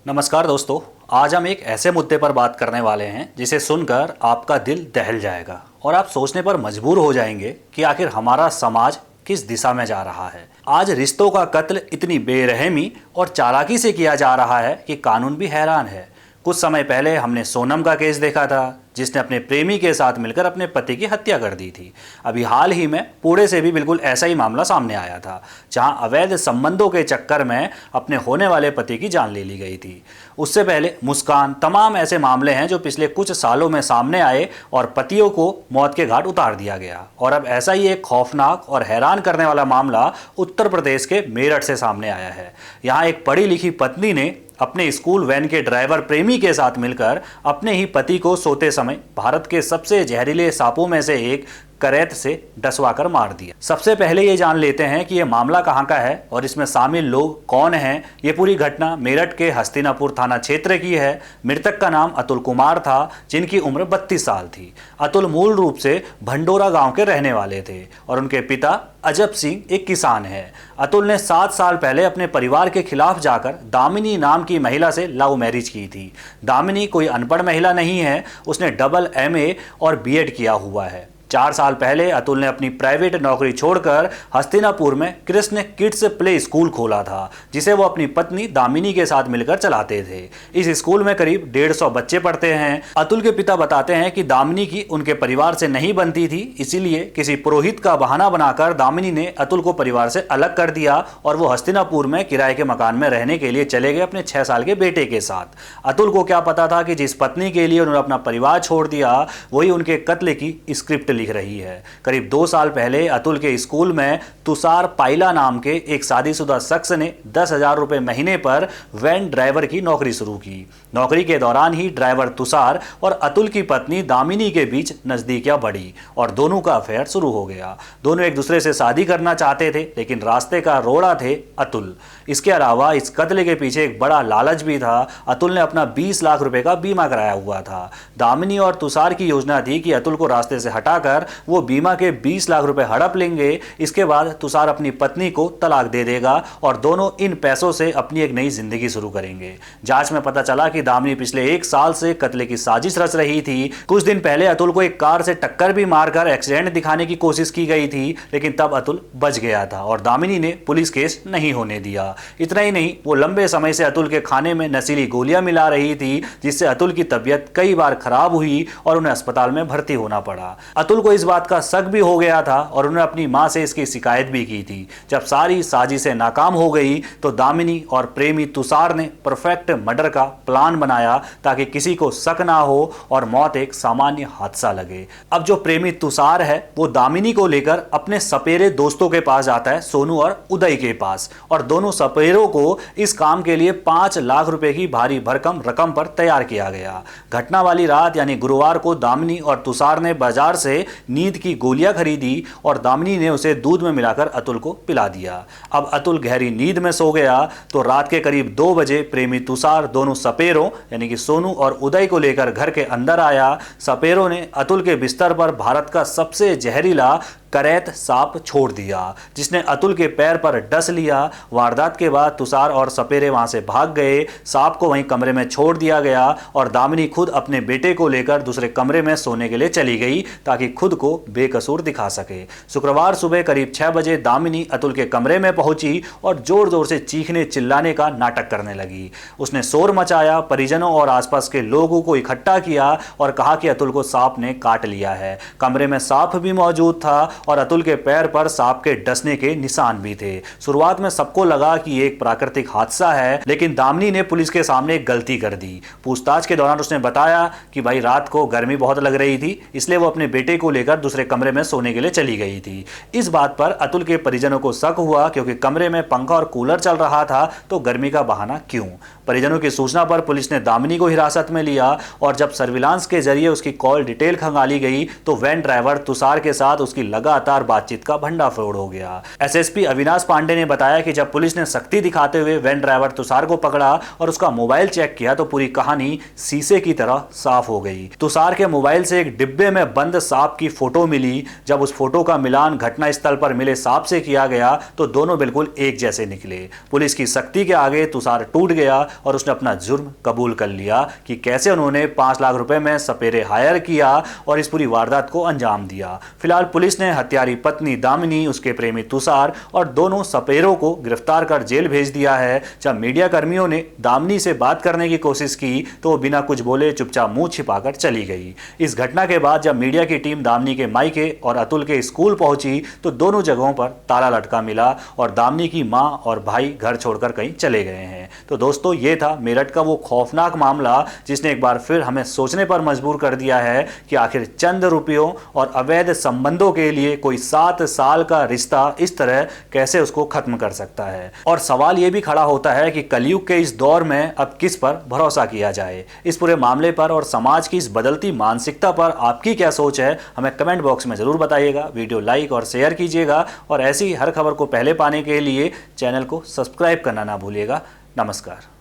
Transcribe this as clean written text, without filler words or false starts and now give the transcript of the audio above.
नमस्कार दोस्तों। आज हम एक ऐसे मुद्दे पर बात करने वाले हैं जिसे सुनकर आपका दिल दहल जाएगा और आप सोचने पर मजबूर हो जाएंगे कि आखिर हमारा समाज किस दिशा में जा रहा है। आज रिश्तों का कत्ल इतनी बेरहमी और चालाकी से किया जा रहा है कि कानून भी हैरान है। कुछ समय पहले हमने सोनम का केस देखा था, जिसने अपने प्रेमी के साथ मिलकर अपने पति की हत्या कर दी थी। अभी हाल ही में पुणे से भी बिल्कुल ऐसा ही मामला सामने आया था, जहां अवैध संबंधों के चक्कर में अपने होने वाले पति की जान ले ली गई थी। उससे पहले मुस्कान, तमाम ऐसे मामले हैं जो पिछले कुछ सालों में सामने आए और पतियों को मौत के घाट उतार दिया गया। और अब ऐसा ही एक खौफनाक और हैरान करने वाला मामला उत्तर प्रदेश के मेरठ से सामने आया है। यहाँ एक पढ़ी लिखी पत्नी ने अपने स्कूल वैन के ड्राइवर प्रेमी के साथ मिलकर अपने ही पति को सोते समय भारत के सबसे जहरीले सांपों में से एक करैत से डसवाकर मार दिया। सबसे पहले ये जान लेते हैं कि ये मामला कहाँ का है और इसमें शामिल लोग कौन हैं। ये पूरी घटना मेरठ के हस्तिनापुर थाना क्षेत्र की है। मृतक का नाम अतुल कुमार था, जिनकी उम्र 32 साल थी। अतुल मूल रूप से भंडोरा गांव के रहने वाले थे और उनके पिता अजब सिंह एक किसान है। अतुल ने 7 साल पहले अपने परिवार के खिलाफ जाकर दामिनी नाम की महिला से लव मैरिज की थी। दामिनी कोई अनपढ़ महिला नहीं है, उसने डबल MA और BEd किया हुआ है। 4 साल पहले अतुल ने अपनी प्राइवेट नौकरी छोड़कर हस्तिनापुर में कृष्ण किड्स प्ले स्कूल खोला था, जिसे वो अपनी पत्नी दामिनी के साथ मिलकर चलाते थे। इस स्कूल में करीब 150 बच्चे पढ़ते हैं। अतुल के पिता बताते हैं कि दामिनी की उनके परिवार से नहीं बनती थी, इसीलिए किसी पुरोहित का बहाना बनाकर दामिनी ने अतुल को परिवार से अलग कर दिया और वो हस्तिनापुर में किराए के मकान में रहने के लिए चले गए अपने 6 साल के बेटे के साथ। अतुल को क्या पता था कि जिस पत्नी के लिए उन्होंने अपना परिवार छोड़ दिया, वही उनके कत्ल की स्क्रिप्ट लिख रही है। करीब 2 साल पहले अतुल के स्कूल में तुषार पाइला नाम के एक शादीशुदा शख्स ने 10,000 रुपए महीने पर वैन ड्राइवर की नौकरी शुरू की। नौकरी के दौरान ही ड्राइवर तुषार और अतुल की पत्नी दामिनी के बीच नजदीकियां बढ़ी और दोनों का अफेयर शुरू हो गया। दोनों एक दूसरे से शादी करना चाहते थे, लेकिन रास्ते का रोड़ा थे अतुल। इसके अलावा इस कत्ल के पीछे एक बड़ा लालच भी था। अतुल ने अपना 20 लाख रुपए का बीमा कराया हुआ था। दामिनी और तुषार की योजना थी कि अतुल को रास्ते से हटाकर वो बीमा के 20 लाख रुपए हड़प लेंगे। इसके बाद तुषार अपनी पत्नी को तलाक दे देगा और दोनों इन पैसों से अपनी एक नई जिंदगी शुरू करेंगे। जांच में पता चला कि दामिनी पिछले 1 साल से कत्ल की साजिश रच रही थी। कुछ दिन पहले अतुल को एक कार से टक्कर भी मारकर एक्सीडेंट दिखाने की कोशिश की गई थी, लेकिन तब अतुल बच गया था और दामिनी ने पुलिस केस नहीं होने दिया। इतना ही नहीं, वो लंबे समय से अतुल के खाने में नशीली गोलियां मिला रही थी, जिससे अतुल की तबीयत कई बार खराब हुई और उन्हें अस्पताल में भर्ती होना पड़ा। अतुल को इस बात का शक भी हो गया था और उन्होंने अपनी मां से इसकी शिकायत भी की थी। जब सारी साजिशें नाकाम हो गई तो दामिनी और प्रेमी तुषार ने परफेक्ट मर्डर का प्लान बनाया ताकि किसी को शक ना हो और मौत एक सामान्य हादसा लगे। अब जो प्रेमी तुषार है वो दामिनी को लेकर अपने सपेरे दोस्तों के पास जाता है, सोनू और उदय के पास, और दोनों सपेरों को इस काम के लिए 5 लाख रुपए की भारी भरकम रकम पर तैयार किया गया। घटना वाली रात यानी गुरुवार को दामिनी और तुषार ने बाजार से नींद की गोलियां खरीदी और दामिनी ने उसे दूध में मिलाकर अतुल को पिला दिया। अब अतुल गहरी नींद में सो गया तो रात के करीब 2 बजे प्रेमी तुषार दोनों सपेरों यानी कि सोनू और उदय को लेकर घर के अंदर आया। सपेरों ने अतुल के बिस्तर पर भारत का सबसे जहरीला करैत सांप छोड़ दिया, जिसने अतुल के पैर पर डस लिया। वारदात के बाद तुषार और सपेरे वहां से भाग गए। सांप को वहीं कमरे में छोड़ दिया गया और दामिनी खुद अपने बेटे को लेकर दूसरे कमरे में सोने के लिए चली गई ताकि खुद को बेकसूर दिखा सके। शुक्रवार सुबह करीब 6 बजे दामिनी अतुल के कमरे में पहुंची और जोर जोर से चीखने चिल्लाने का नाटक करने लगी। उसने शोर मचाया, परिजनों और आसपास के लोगों को इकट्ठा किया और कहा कि अतुल को सांप ने काट लिया है। कमरे में सांप भी मौजूद था और अतुल के पैर पर सांप के डसने के निशान भी थे। शुरुआत में सबको लगा कि ये एक प्राकृतिक हादसा है, लेकिन दामिनी ने पुलिस के सामने एक गलती कर दी। पूछताछ के दौरान उसने बताया कि भाई रात को गर्मी बहुत लग रही थी, इसलिए वो अपने बेटे को लेकर दूसरे कमरे में सोने के लिए चली गई थी। इस बात पर अतुल के परिजनों को शक हुआ, क्योंकि कमरे में पंखा और कूलर चल रहा था, तो गर्मी का बहाना क्यों। परिजनों की सूचना पर पुलिस ने दामिनी को हिरासत में लिया और जब सर्विलांस के जरिए उसकी कॉल डिटेल खंगाली गई तो वैन ड्राइवर तुषार के साथ उसकी लगातार लगातार बातचीत का भंडाफोड़ हो गया। एसएसपी अविनाश पांडे ने बताया कि जब पुलिस ने सख्ती दिखाते हुए वैन ड्राइवर तुषार को पकड़ा और उसका मोबाइल चेक किया तो पूरी कहानी शीशे की तरह साफ हो गई। तुषार के मोबाइल से एक डिब्बे में बंद सांप की फोटो मिली। जब उस फोटो का मिलान घटना स्थल पर मिले सांप से किया गया तो दोनों बिल्कुल एक जैसे निकले। पुलिस की सख्ती के आगे तुषार टूट गया और उसने अपना जुर्म कबूल कर लिया कि कैसे उन्होंने 5 लाख रुपए में सपेरे हायर किया और इस पूरी वारदात को अंजाम दिया। फिलहाल पुलिस ने हत्यारी पत्नी दामिनी, उसके प्रेमी तुषार और दोनों सपेरों को गिरफ्तार कर जेल भेज दिया है। जब मीडिया कर्मियों ने दामिनी से बात करने की कोशिश की तो वो बिना कुछ बोले चुपचाप मुंह छिपाकर चली गई। इस घटना के बाद जब मीडिया की टीम दामिनी के मायके और अतुल के स्कूल पहुंची तो दोनों जगहों पर ताला लटका मिला और दामिनी की मां और भाई घर छोड़कर कहीं चले गए हैं। तो दोस्तों, ये था मेरठ का वो खौफनाक मामला जिसने एक बार फिर हमें सोचने पर मजबूर कर दिया है कि आखिर चंद रुपयों और अवैध संबंधों के लिए कोई 7 साल का रिश्ता इस तरह कैसे उसको खत्म कर सकता है। और सवाल ये भी खड़ा होता है कि कलयुग के इस दौर में अब किस पर भरोसा किया जाए। इस पूरे मामले पर और समाज की इस बदलती मानसिकता पर आपकी क्या सोच है, हमें कमेंट बॉक्स में जरूर बताइएगा। वीडियो लाइक और शेयर कीजिएगा और ऐसी हर खबर को पहले पाने के लिए चैनल को सब्सक्राइब करना ना भूलिएगा। नमस्कार।